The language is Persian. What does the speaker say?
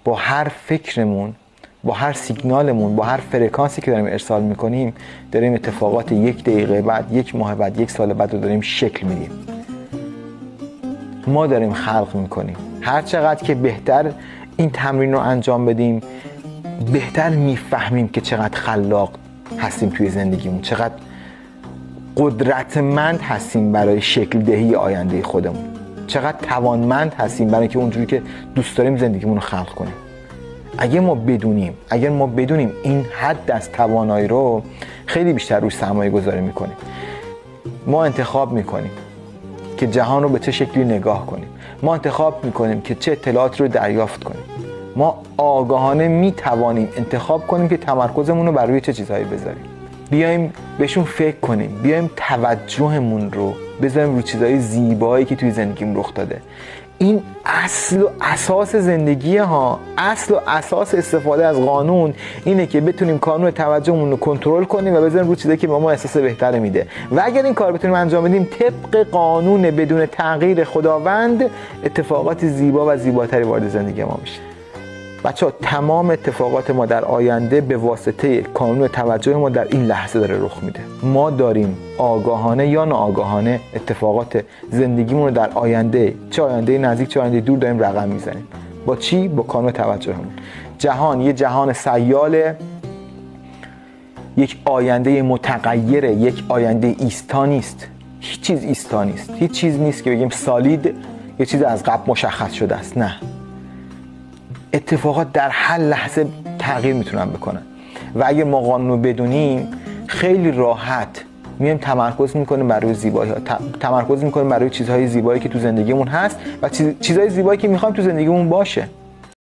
با هر فکرمون، با هر سیگنالمون، با هر فرکانسی که داریم ارسال میکنیم، داریم اتفاقات 1 دقیقه بعد، 1 ماه بعد، 1 سال بعد رو داریم شکل میدیم. ما داریم خلق میکنیم. هر چقدر که بهتر این تمرین رو انجام بدیم، بهتر میفهمیم که چقدر خلاق هستیم توی زندگیمون، چقدر قدرتمند هستیم برای شکل دهی آینده خودمون، چقدر توانمند هستیم برای که اونجوری که دوست داریم زندگیمون رو خلق کنیم. اگر ما بدونیم این حد از توانایی رو، خیلی بیشتر روش سرمایه گذاری میکنیم. ما انتخاب میکنیم که جهان رو به چه شکلی نگاه کنیم. ما انتخاب میکنیم که چه اطلاعاتی رو دریافت کنیم. ما آگاهانه میتوانیم انتخاب کنیم که تمرکزمون رو بر روی چه چیزهایی بذاریم. بیایم بهشون فکر کنیم، بیایم توجهمون رو بذاریم روی چیزهای زیبایی که توی زندگیم رخ داده. این اصل و اساس زندگی ها. اصل و اساس استفاده از قانون اینه که بتونیم کانون توجهمون رو کنترل کنیم و بذاریم روی چیزایی که به ما احساس بهتر میده. و اگر این کار بتونیم انجام بدیم طبق قانون بدون تغییر خداوند، اتفاقات زیبا و زیباتری وارد زندگی ما میشه. بچه‌ها، تمام اتفاقات ما در آینده به واسطه کانون توجه ما در این لحظه داره رخ میده. ما داریم آگاهانه یا ناآگاهانه اتفاقات زندگیمون رو در آینده، چه آینده نزدیک چه آینده دور، داریم رقم میزنیم. با چی؟ با کانون توجهمون. جهان یه جهان سیاله، یک آینده متغیره، یک آینده ایستا نیست. هیچ چیز ایستا نیست. هیچ چیز نیست که بگیم سالید، یه چیز از قبل مشخص شده است. نه، اتفاقات در هر لحظه تغییر میتونن بکنن. و اگه ما قانون رو بدونیم، خیلی راحت میایم تمرکز میکنیم بر روی زیبایی ها، تمرکز میکنیم بر روی چیزهای زیبایی که تو زندگیمون هست و چیزهای زیبایی که میخوایم تو زندگیمون باشه.